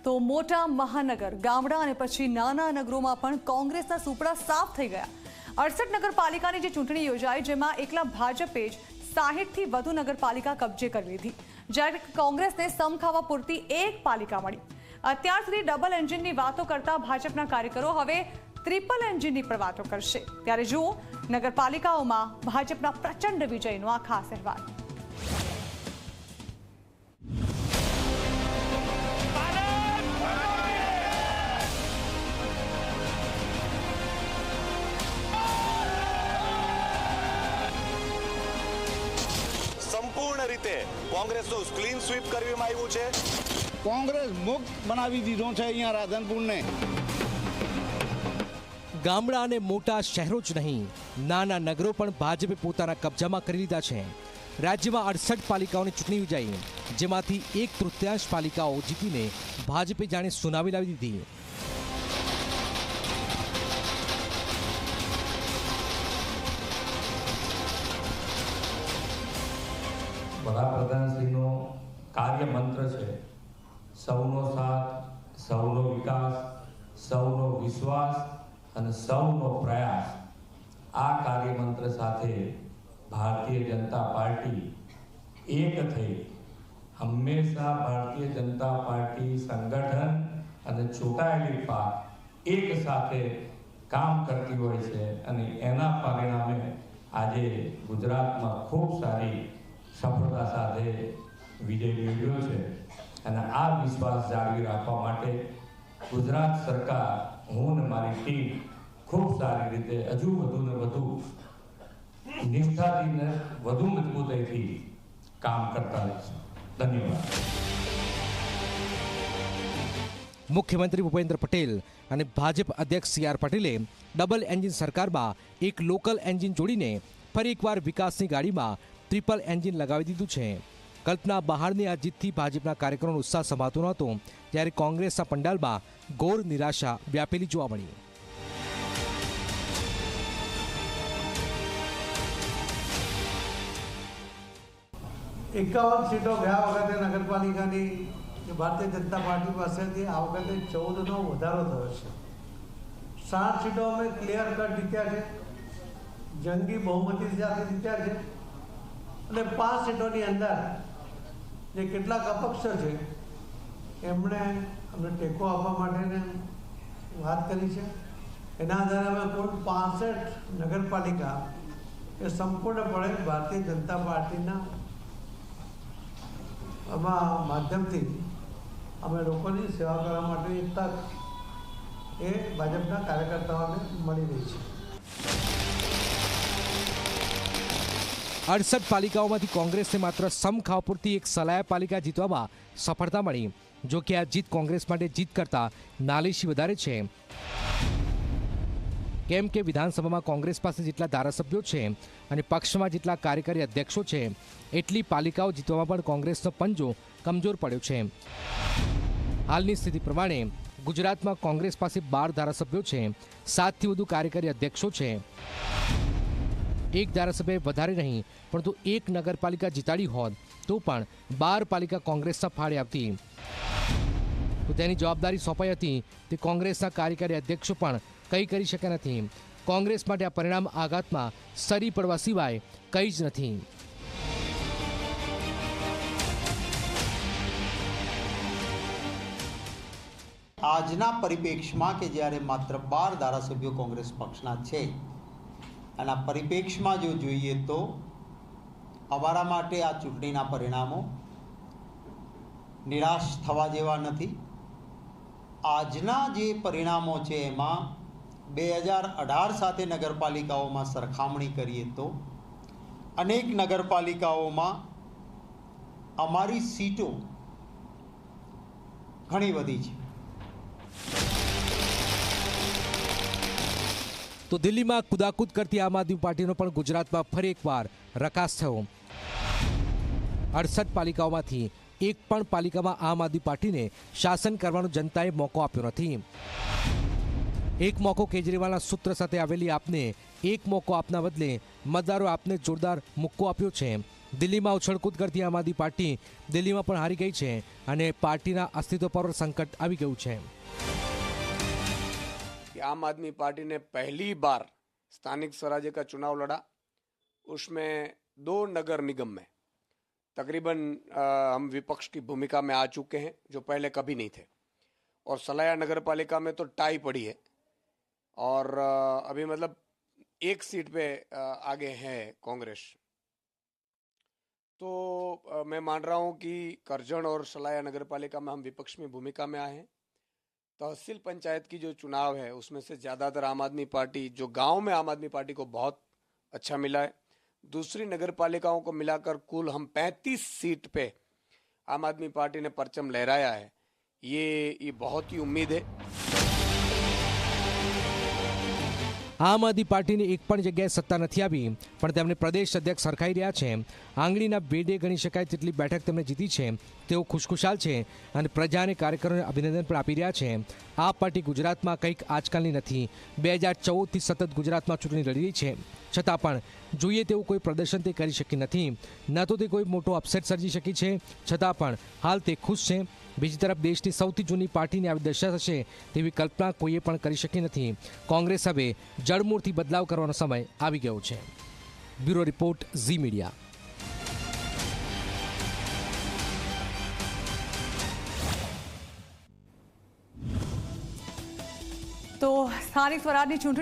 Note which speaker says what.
Speaker 1: તો મોટા મહાનગર, ગામડા અને પછી નાના નગરોમાં પણ કોંગ્રેસના સુપડા સાફ થઈ ગયા। 68 નગરપાલિકાની જે ચૂંટણી યોજાઈ, જેમાં એકલા ભાજપે જ 60થી વધુ નગરપાલિકા કબજે કરી લીધી, જ્યારે કોંગ્રેસને સમખાવા પૂરતી એક પાલિકા મળી। અત્યાર સુધી ડબલ એન્જિનની વાતો કરતા ભાજપના કાર્યકરો હવે ટ્રિપલ એન્જિનની પર વાતો કરશે। ત્યારે જુઓ નગરપાલિકાઓમાં ભાજપના પ્રચંડ વિજયનો આ ખાસ અહેવાલ।
Speaker 2: સંપૂર્ણ રીતે કોંગ્રેસનું ક્લીન સ્વીપ કરવામાં આવ્યું છે।
Speaker 3: કોંગ્રેસ મુક્ત બનાવી દીધો છે અહીંયા રાધનપુરને।
Speaker 4: ગામડા અને મોટા શહેરો જ નહીં, નાના નગરો પણ ભાજપે પોતાના કબજામાં કરી લીધા છે। રાજ્યમાં 68 પાલિકાઓની ચૂંટણી યોજાઈ, જેમાંથી 1/3 પાલિકાઓ જીતીને ભાજપે જાણે સુનાવી લાવી દીધી।
Speaker 5: વડાપ્રધાનશ્રીનો કાર્ય મંત્ર છે સૌનો સાથ, સૌનો વિકાસ, સૌનો વિશ્વાસ અને સૌનો પ્રયાસ। આ કાર્ય મંત્ર સાથે ભારતીય જનતા પાર્ટી એક થઈ હંમેશા ભારતીય જનતા પાર્ટી સંગઠન અને ચૂંટાયેલી પાર્ટી એક સાથે કામ કરતી હોય છે અને એના પરિણામે આજે ગુજરાતમાં ખૂબ સારી સફળતા સાથે વિજય મેળવ્યો છે। અને આ વિશ્વાસ જાળવી રાખવા માટે ગુજરાત સરકાર, હું અને મારી ટીમ ખૂબ સારી રીતે હજુ વધુ ને વધુ નિષ્ઠાથી ને વધુ મજબૂતાઈથી કામ કરતા રહીશું। ધન્યવાદ।
Speaker 4: મુખ્યમંત્રી ભૂપેન્દ્ર પટેલ અને ભાજપ અધ્યક્ષ CR પાટીલે ડબલ એન્જિન સરકારમાં એક લોકલ એન્જિન જોડીને ફરી એકવાર વિકાસની ગાડીમાં ટ્રિપલ એન્જિન લગાવી દીધું છે। કલ્પના બહારની આ જીતથી ભાજપના કાર્યકરોનો ઉત્સાહ સમાતો નહોતો, જ્યારે કોંગ્રેસના પંડાલમાં ઘોર નિરાશા વ્યાપેલી જોવા મળી।
Speaker 6: 51 સીટો ગયા વખતે નગરપાલિકાની ભારતીય જનતા પાર્ટી પાસેથી આ વખતે 14નો વધારો થયો છે। 60 સીટો અમે ક્લિયર કટ જીત્યા છે, જંગી બહુમતી સાથે જીત્યા છે અને 5 સીટોની અંદર જે કેટલાક અપક્ષ છે એમણે અમને ટેકો આપવા માટેને વાત કરી છે। એના આધારે અમે કુલ 65 નગરપાલિકા એ સંપૂર્ણપણે ભારતીય જનતા પાર્ટીના માધ્યમથી અમે લોકોની સેવા કરવા માટે એક તક એ ભાજપના કાર્યકર્તાઓને મળી રહી છે।
Speaker 4: 68 પાલિકાઓમાંથી કોંગ્રેસને માત્ર સમખાવા પૂરતી એક સલાયા પાલિકા જીતવામાં સફળતા મળી। જો કે આ જીત કોંગ્રેસ માટે જીત કરતા નાલીશી વધારે છે, કેમ કે વિધાનસભામાં કોંગ્રેસ પાસે જેટલા ધારાસભ્યો છે અને પક્ષમાં જેટલા કાર્યકારી અધ્યક્ષો છે, એટલી પાલિકાઓ જીતવામાં પણ કોંગ્રેસનો પંજો કમજોર પડ્યો છે। હાલની સ્થિતિ પ્રમાણે ગુજરાતમાં કોંગ્રેસ પાસે 12 ધારાસભ્યો છે, 7થી વધુ કાર્યકારી અધ્યક્ષો છે। એક ધારાસભ્ય વધારે નહીં, પરંતુ એક નગરપાલિકા જીતાડી હોત તો પણ 12 પાલિકા કોંગ્રેસના ફાળે આવતી। તો તેની જવાબદારી સોંપાઈ હતી તે કોંગ્રેસના કાર્યકારી અધ્યક્ષો પણ કંઈ કરી શક્યા નથી। કોંગ્રેસ માટે આ પરિણામ આઘાતમાં સરી પડવા સિવાય કંઈ જ નથી।
Speaker 7: આજના પરિપ્રેક્ષ્યમાં કે જ્યારે માત્ર 12 ધારાસભ્યો કોંગ્રેસ પક્ષના છે, અને આ પરિપ્રેક્ષ્યમાં જો જોઈએ તો અમારા માટે આ ચૂંટણીના પરિણામો નિરાશ થવા જેવા નથી। આજના જે પરિણામો છે એમાં 2018 સાથે નગરપાલિકાઓમાં સરખામણી કરીએ તો અનેક નગરપાલિકાઓમાં અમારી સીટો ઘણી વધી છે।
Speaker 4: તો દિલ્હીમાં કુદાકુદ કરતી આમ આદમી પાર્ટીનો પણ ગુજરાતમાં ફરી એકવાર રકાસ થયો। 68 પાલિકાઓમાંથી એક પણ પાલિકામાં આમ આદમી પાર્ટીને શાસન કરવાનો જનતાએ મોકો આપ્યો નથી। એક મોકો કેજરીવાલના સૂત્ર સાથે આવેલી આપને એક મોકો આપના બદલે મતદારો આપને જોરદાર મુક્કો આપ્યો છે। દિલ્હીમાં ઉછળકૂદ કરતી આમ આદમી પાર્ટી દિલ્હીમાં પણ હારી ગઈ છે અને પાર્ટીના અસ્તિત્વ પર સંકટ આવી ગયું છે.
Speaker 8: आम आदमी पार्टी ने पहली बार स्थानिक स्वराज्य का चुनाव लड़ा, उसमें 2 नगर निगम में तकरीबन हम विपक्ष की भूमिका में आ चुके हैं, जो पहले कभी नहीं थे. और सलाया नगर पालिका में तो टाई पड़ी है और अभी मतलब 1 सीट पे आगे है कांग्रेस. तो मैं मान रहा हूँ कि करजण और सलाया नगर पालिका में हम विपक्ष में भूमिका में आए हैं. तहसील पंचायत की जो चुनाव है उसमें से ज़्यादातर आम आदमी पार्टी, जो गांव में आम आदमी पार्टी को बहुत अच्छा मिला है. दूसरी नगर पालिकाओं को मिलाकर कुल हम 35 सीट पे आम आदमी पार्टी ने परचम लहराया है. ये बहुत ही उम्मीद है.
Speaker 4: આમ આદમી પાર્ટીની એક પણ જગ્યાએ સત્તા નથી આવી, પણ તેમને પ્રદેશ અધ્યક્ષ સરખાઈ રહ્યા છે. આંગળીના બેડે ગણી શકાય તેટલી બેઠક તેમણે જીતી છે. તેઓ ખુશખુશાલ છે અને પ્રજા અને કાર્યકરોને અભિનંદન પણ આપી રહ્યા છે. આ પાર્ટી ગુજરાતમાં કંઈક આજકાલની નથી. 2014થી સતત ગુજરાતમાં ચૂંટણી લડી રહી છે, છતાં પણ જોઈએ તેવું કોઈ પ્રદર્શન તે કરી શકી નથી. ન તો તે કોઈ મોટો અપસેટ સર્જી શકી છે, છતાં પણ હાલ તે ખુશ છે. બીજી તરફ દેશની સૌથી જૂની પાર્ટીની આવી દશા થશે તેવી કલ્પના કોઈએ પણ કરી શકી નથી. કોંગ્રેસ હવે જડમૂળથી બદલાવ કરવાનો સમય આવી ગયો છે. Bureau report, Zee media.
Speaker 1: તો સ્થાનિક સ્વરાજની ચૂંટણી